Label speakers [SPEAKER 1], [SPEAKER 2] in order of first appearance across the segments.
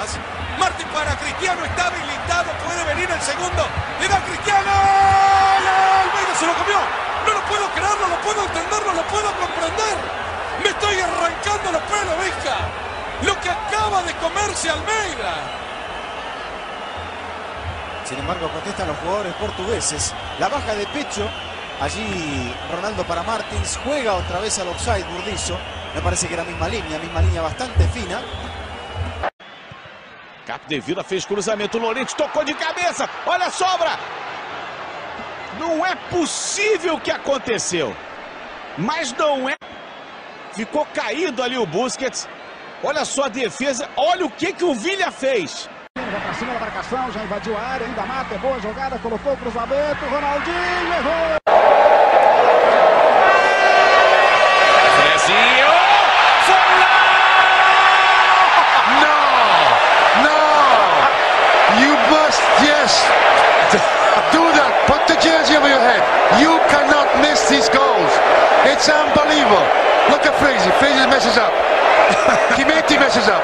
[SPEAKER 1] atrás. Martín para Cristiano, está habilitado, puede venir el segundo. Le da Cristiano. Almeida se lo comió. No lo puedo creer, no lo puedo entender, no lo puedo comprender. Me estoy arrancando los pelos, Vizca. Lo que acaba de comerse Almeida.
[SPEAKER 2] Sin embargo, protestan los jugadores portugueses. La baja de pecho. Allí Ronaldo para Martins. Juega otra vez al offside Burdizo. Me parece que era misma línea bastante fina.
[SPEAKER 3] Capdevila fez cruzamento, Lorente tocou de cabeça, olha a sobra! Não é possível o que aconteceu, mas não é. Ficou caído ali o Busquets, olha só a defesa, olha o que o Villa fez.
[SPEAKER 4] Vai pra cima da marcação, já invadiu a área, ainda mata, é boa jogada, colocou o cruzamento, Ronaldinho, errou!
[SPEAKER 3] Frezinho!
[SPEAKER 5] Yes, do that. Put the jersey over your head. You cannot miss these goals. It's unbelievable. Look at Fraser. Fraser messes up. Kimeti messes up.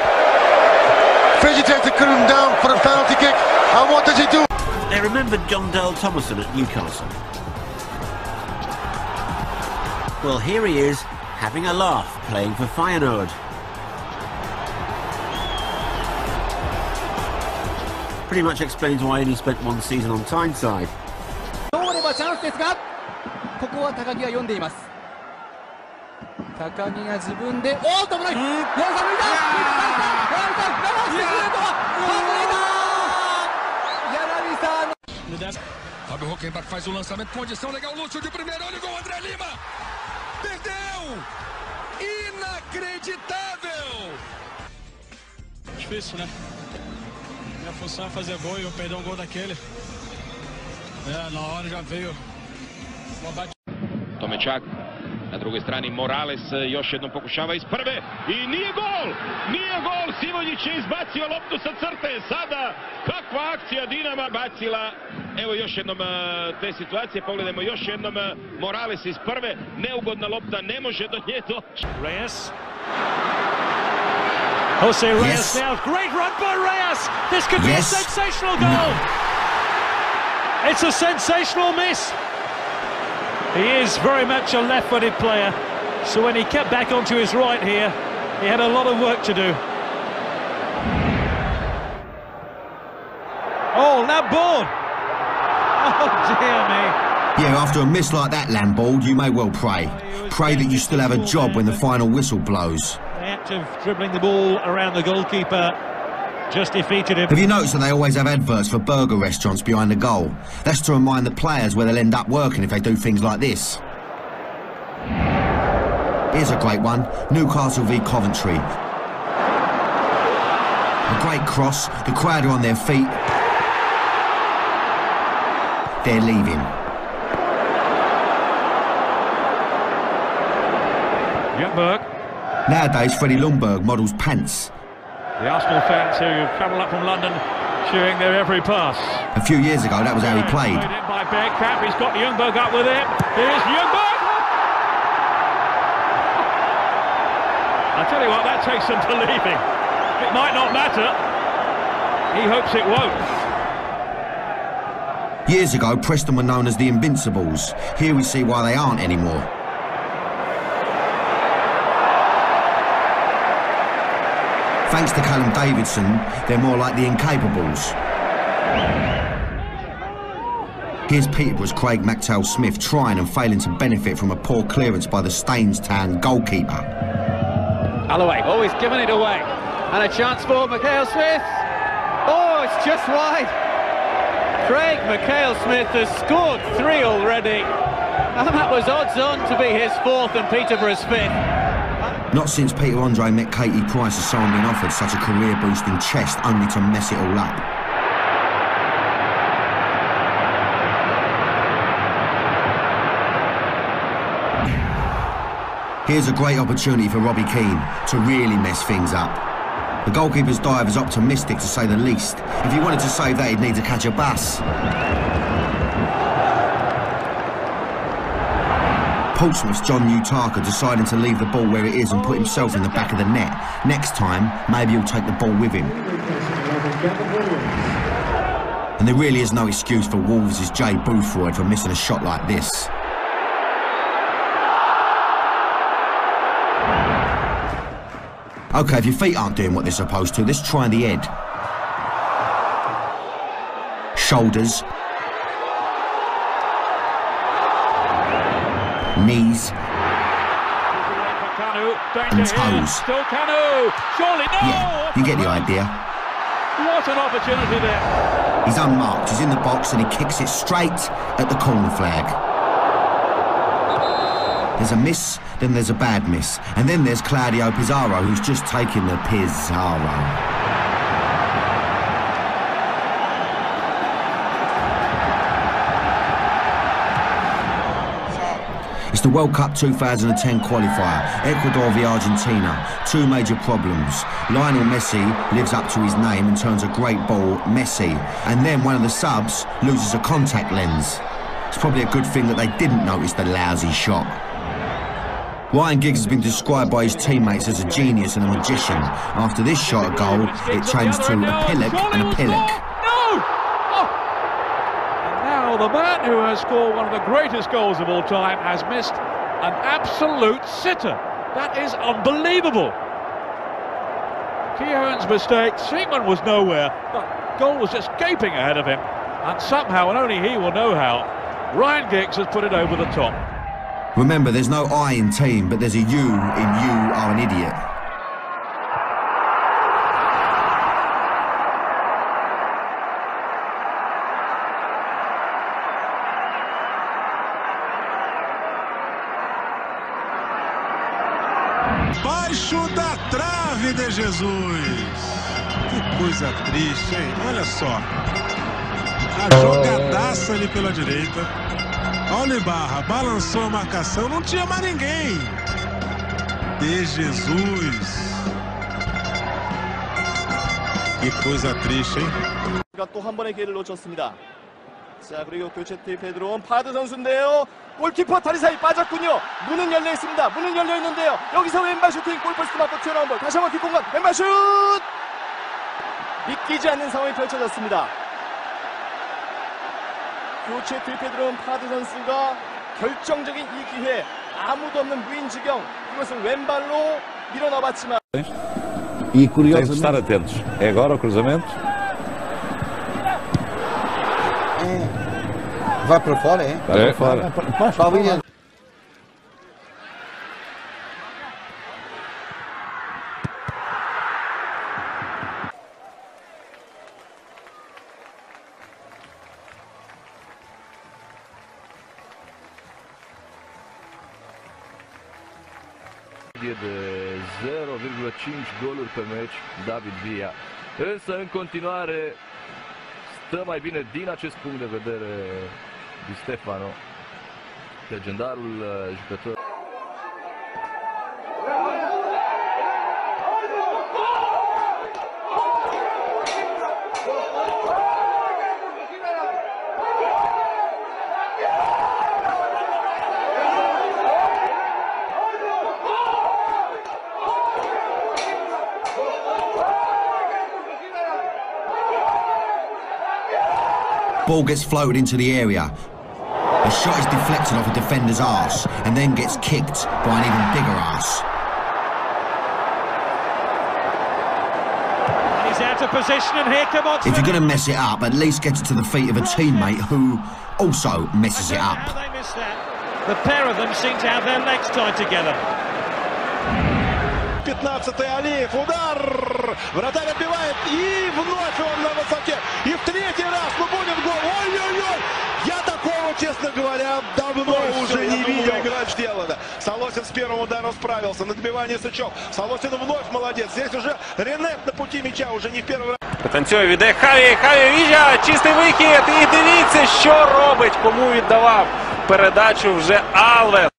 [SPEAKER 5] Fraser takes the curtain down for a penalty kick. And what does he do?
[SPEAKER 6] They remembered John Dale Thomason at Newcastle. Well, here he is, having a laugh, playing for Feyenoord. Pretty much explains why he only spent one season on Tyneside.
[SPEAKER 1] Fábio Hockenbach faz o lançamento, condição legal, Lúcio de primeiro, olha o gol, André Lima! Perdeu! Inacreditável!
[SPEAKER 7] Difícil, né? Minha função é fazer gol e eu perder um gol daquele. Na hora já veio uma batida.
[SPEAKER 8] Tomečak, na drugoj strani Morales još jednom pokušava iz prve i nije gol! Nije gol! Simonjić je izbacio loptu sa crte. Sada kakva akcija Dinama bacila. Evo još jednom te situacije. Pogledajmo još jednom Morales iz prve. Neugodna lopta, ne može do nje doći.
[SPEAKER 7] Reyes. Jose Reyes now. Great run by Reyes. This could be a sensational goal. It's a sensational miss. He is very much a left-footed player, so when he kept back onto his right here, he had a lot of work to do. Oh, Lambourne! Oh, dear me.
[SPEAKER 9] Yeah, after a miss like that, Lambourne, you may well pray. Pray that you still have a job when the final whistle blows.
[SPEAKER 7] The act of dribbling the ball around the goalkeeper just defeated him.
[SPEAKER 9] Have you noticed that they always have adverts for burger restaurants behind the goal? That's to remind the players where they'll end up working if they do things like this. Here's a great one, Newcastle v Coventry. A great cross, the crowd are on their feet. They're leaving.
[SPEAKER 7] Ljungberg.
[SPEAKER 9] Nowadays, Freddie Ljungberg models pants.
[SPEAKER 7] The Arsenal fans who travel up from London cheering their every pass.
[SPEAKER 9] A few years ago, that was how he played.
[SPEAKER 7] Played in by Bergkamp, he's got Ljungberg up with him. Here's Ljungberg! I tell you what, that takes some believing. It might not matter. He hopes it won't.
[SPEAKER 9] Years ago, Preston were known as the Invincibles. Here we see why they aren't anymore. Thanks to Callum Davidson, they're more like the Incapables. Here's Peterborough's Craig McTell-Smith trying and failing to benefit from a poor clearance by the Stainstown goalkeeper.
[SPEAKER 10] Alloway, oh, he's given it away. And a chance for McHale-Smith. Oh, it's just wide. Craig McHale-Smith has scored 3 already. And that was odds on to be his 4th and Peterborough's 5th.
[SPEAKER 9] Not since Peter Andre met Katie Price has someone been offered such a career-boosting chest only to mess it all up. Here's a great opportunity for Robbie Keane to really mess things up. The goalkeeper's dive is optimistic to say the least. If he wanted to save that, he'd need to catch a bus. Portsmouth's John Utaka deciding to leave the ball where it is and put himself in the back of the net. Next time, maybe he'll take the ball with him. And there really is no excuse for Wolves' Jay Boothroyd for missing a shot like this. OK, if your feet aren't doing what they're supposed to, let's try the head. Shoulders. Knees. And toes. Yeah, you get the idea.
[SPEAKER 7] What an opportunity there.
[SPEAKER 9] He's unmarked, he's in the box and he kicks it straight at the corner flag. There's a miss, then there's a bad miss. And then there's Claudio Pizarro, who's just taking the Pizarro. It's the World Cup 2010 qualifier, Ecuador v Argentina. Two major problems. Lionel Messi lives up to his name and turns a great ball Messi. And then one of the subs loses a contact lens. It's probably a good thing that they didn't notice the lousy shot. Ryan Giggs has been described by his teammates as a genius and a magician. After this shot at goal, it changed to a pillock and a pillock.
[SPEAKER 7] The man who has scored one of the greatest goals of all time has missed an absolute sitter. That is unbelievable. Keown's mistake, Seaman was nowhere, but goal was just gaping ahead of him. And somehow, and only he will know how, Ryan Giggs has put it over the top.
[SPEAKER 9] Remember, there's no I in team, but there's a you in you are an idiot.
[SPEAKER 1] Baixo da trave de Jesus. Que coisa triste, hein? Olha só. A jogadaça ali pela direita. Olha o Ibarra, balançou a marcação, não tinha mais ninguém. De Jesus. Que coisa triste, hein?
[SPEAKER 11] 또 한 번의 기회를 놓쳤습니다. 자, 그리고 교체 투입해 들어온 파드 선수인데요. 골키퍼 다리 사이 빠졌군요. 문은 열려 있습니다. 문은 열려 있는데요. 여기서 왼발 슈팅, 골포스트 맞고 튀어나온 볼. 다시 한번 뒷공간 왼발 슛! 믿기지 않는 상황이 펼쳐졌습니다. 교체 투입해 들어온 파드 선수가 결정적인 이 기회, 아무도 없는 무인지경, 이것을 왼발로 밀어넣어봤지만.
[SPEAKER 12] E curioso. Tem de estar atentos. É agora o cruzamento.
[SPEAKER 2] Vai para fora, é?
[SPEAKER 12] Vai para fora.
[SPEAKER 2] Paulinho.
[SPEAKER 13] De 0,5 goluri pe meci David Villa. Însă în continuare stă mai bine din acest punct de vedere Di Stefano, legendarul jucător.
[SPEAKER 9] Ball gets floated into the area. The shot is deflected off a defender's arse and then gets kicked by an even bigger arse.
[SPEAKER 7] He's out of position and here come on.
[SPEAKER 9] If you're going to mess it up, at least get it to the feet of a teammate who also messes it up.
[SPEAKER 7] How they missed that. The pair of them seem to have their legs tied together.
[SPEAKER 1] 15-й Алиев, удар! Вратарь отбивает, и вновь он на высоте. И в третий раз, ну будет гол. Ой-ой-ой! Я такого, честно говоря, давно уже не видел. Играть сделано. Солосин с первым ударом справился. На добивание Сычев. Солосин вновь молодец. Здесь уже Ренет на пути мяча, уже не в первый раз.
[SPEAKER 14] Потанцює, віде Хаві Віжа, чистий вихід. І дивіться, що робить, кому віддавав передачу вже Алвес.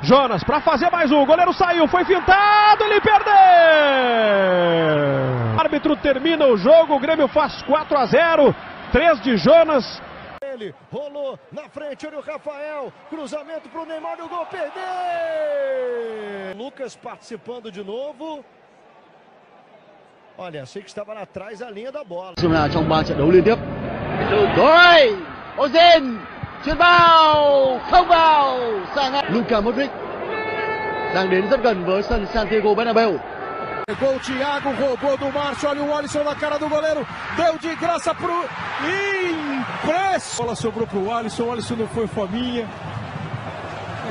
[SPEAKER 4] Jonas para fazer mais um. O goleiro saiu, foi fintado, ele perdeu. O árbitro termina o jogo. O Grêmio faz 4-0. 3 de Jonas.
[SPEAKER 11] Ele rolou na frente, olha o Rafael. Cruzamento para o Neymar e o gol, perdeu. Lucas participando de novo. Olha, achei que estava lá atrás da linha da bola.
[SPEAKER 15] Trong 3 trận đấu liên tiếp. Rồi, Ozil chuyền vào, không vào. Luka Modric đang đến rất gần với sân Santiago Bernabéu.
[SPEAKER 11] Pegou o Thiago, roubou do Márcio, olha o Alisson na cara do goleiro, deu de graça pro Impresso. A bola sobrou pro Alisson, o Alisson não foi fominha.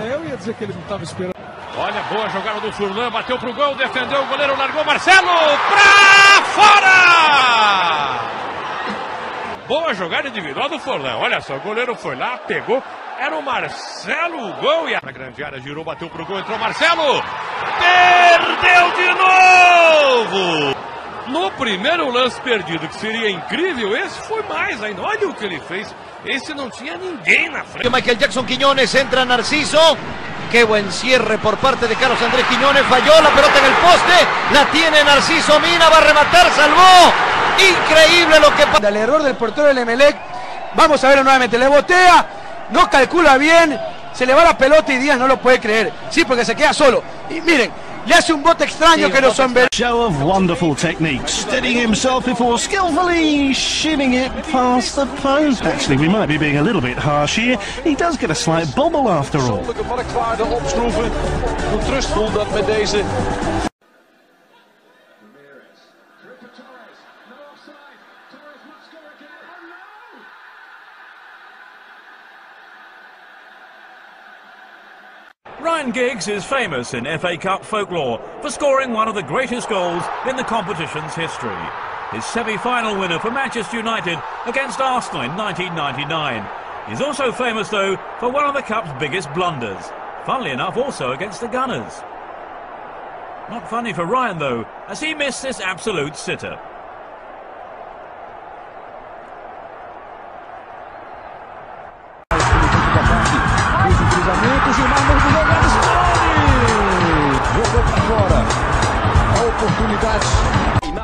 [SPEAKER 11] Eu ia dizer que ele não estava esperando.
[SPEAKER 14] Olha, boa jogada do Furlan, bateu pro gol, defendeu o goleiro, largou Marcelo, pra fora! Boa jogada individual do Furlan, olha só, o goleiro foi lá, pegou, era o Marcelo, o gol, e a grande área girou, bateu pro gol, entrou Marcelo, perdeu de novo! No primeiro lance perdido, que seria incrível, esse foi mais ainda, olha o que ele fez, esse não tinha ninguém na frente.
[SPEAKER 16] Michael Jackson Quiñones, entra Narciso. Qué buen cierre por parte de Carlos Andrés Quiñones, falló la pelota en el poste, la tiene Narciso Mina, va a rematar, salvó, increíble lo que pasa.
[SPEAKER 15] El error del portero del Emelec, vamos a verlo nuevamente, le botea, no calcula bien, se le va la pelota y Díaz no lo puede creer, sí, porque se queda solo, y miren, le hace un bote extraño que no son ver.
[SPEAKER 17] Show of wonderful technique, steadying himself before skillfully shinning it past the post. Actually, we might be being a little bit harsh here. He does get a slight bobble after all.
[SPEAKER 1] Marktwaarde opschroeven. Hoe trustful dat met deze.
[SPEAKER 18] Ryan Giggs is famous in FA Cup folklore for scoring one of the greatest goals in the competition's history. His semi-final winner for Manchester United against Arsenal in 1999. He's also famous, though, for one of the Cup's biggest blunders. Funnily enough, also against the Gunners. Not funny for Ryan, though, as he missed this absolute sitter.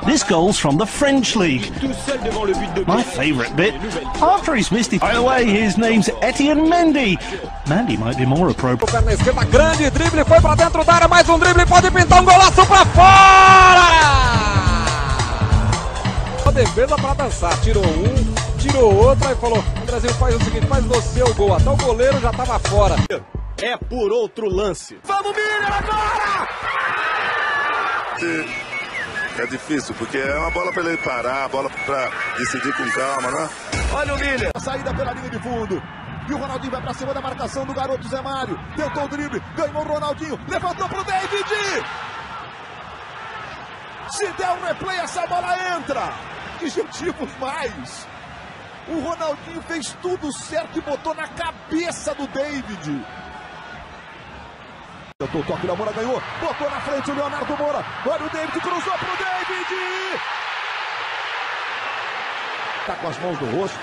[SPEAKER 17] This goal's from the French League. My favourite bit, after he's missed it. By the way, his name's Etienne Mendy. Mendy might be more appropriate.
[SPEAKER 1] Perna esquerda, grande drible, foi pra dentro da área, mais um drible, pode pintar golaço pra fora! A defesa pra dançar, tirou um, tirou outro, aí falou, o Brasil faz o seguinte, faz você o gol, até o goleiro já tava fora.
[SPEAKER 11] É por outro lance. Vamos, Miller, agora!
[SPEAKER 19] É difícil, porque é uma bola para ele parar, a bola para decidir com calma, né?
[SPEAKER 11] Olha o Miller, a saída pela linha de fundo. E o Ronaldinho vai para cima da marcação do garoto Zé Mário. Tentou o drible, ganhou o Ronaldinho, levantou pro David. Se der um replay, essa bola entra. Que gentivos mais. O Ronaldinho fez tudo certo e botou na cabeça do David. O toque da Moura ganhou, botou na frente o Leonardo Moura. Olha o David, cruzou pro David. Tá com as mãos no rosto.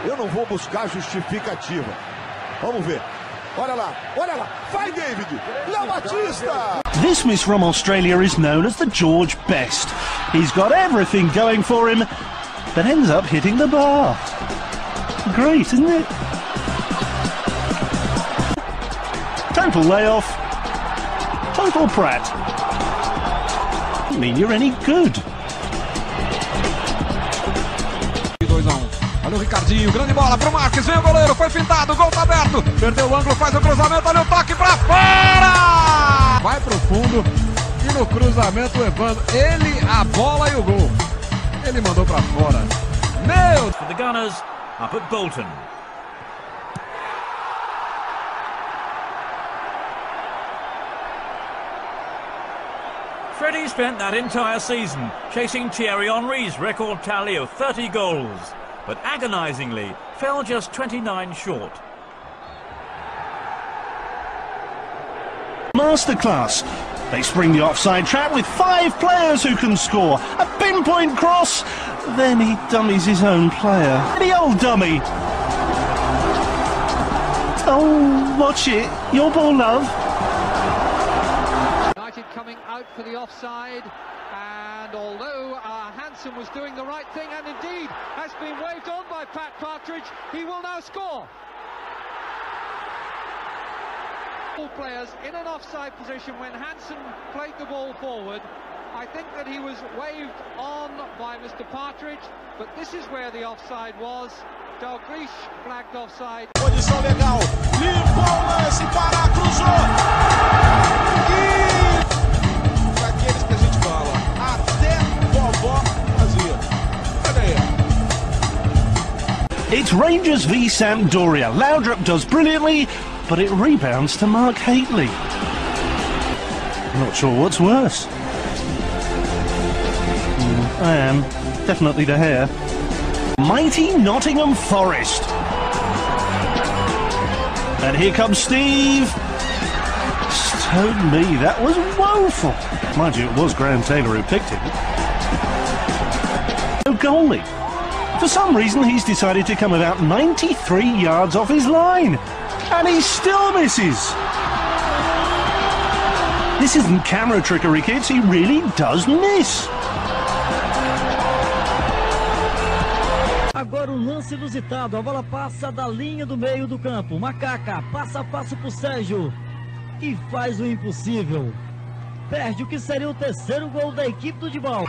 [SPEAKER 11] Eu não vou buscar justificativa. Vamos ver. Olha lá, vai David, Léo Batista!
[SPEAKER 17] This miss from Australia is known as the George Best. He's got everything going for him, but ends up hitting the bar. Great, isn't it? Total layoff. Total prat. Doesn't mean you're any good.
[SPEAKER 1] 2-1. Olha o Ricardinho, grande bola pro Marques, vem o goleiro, foi fintado, o gol tá aberto, perdeu o ângulo, faz o cruzamento, olha o toque pra fora! Vai pro fundo e no cruzamento o Evandro, ele, a bola e o gol. Ele mandou pra fora. Meu!
[SPEAKER 18] For the Gunners, up at Bolton. Freddie spent that entire season chasing Thierry Henry's record tally of 30 goals, but agonisingly fell just 29 short.
[SPEAKER 17] Masterclass. They spring the offside trap with 5 players who can score. A pinpoint cross. Then he dummies his own player. The old dummy. Oh, watch it. Your ball, love.
[SPEAKER 10] United coming out for the offside, and although Hansen was doing the right thing, and indeed has been waved on by Pat Partridge, he will now score. All players in an offside position when Hansen played the ball forward. I think that he was waved on by Mr. Partridge, but this is where the offside was. Dalglish flagged offside.
[SPEAKER 1] Posição legal, limpou o lance, Pará, cruzou. E daqueles que a gente fala, até vovó fazia. Cadê ele?
[SPEAKER 17] It's Rangers v Sampdoria. Laudrup does brilliantly, but it rebounds to Mark Haitley. Not sure what's worse. I am. Definitely the hair. Mighty Nottingham Forest. And here comes Steve. Stone me, that was woeful. Mind you, it was Graham Taylor who picked him. No goalie. For some reason, he's decided to come about 93 yards off his line. And he still misses. This isn't camera trickery, kids. He really does miss.
[SPEAKER 20] Agora um lance inusitado, a bola passa da linha do meio do campo. Macaca, passo a passo pro Sérgio, e faz o impossível. Perde o que seria o terceiro gol da equipe do Dibal.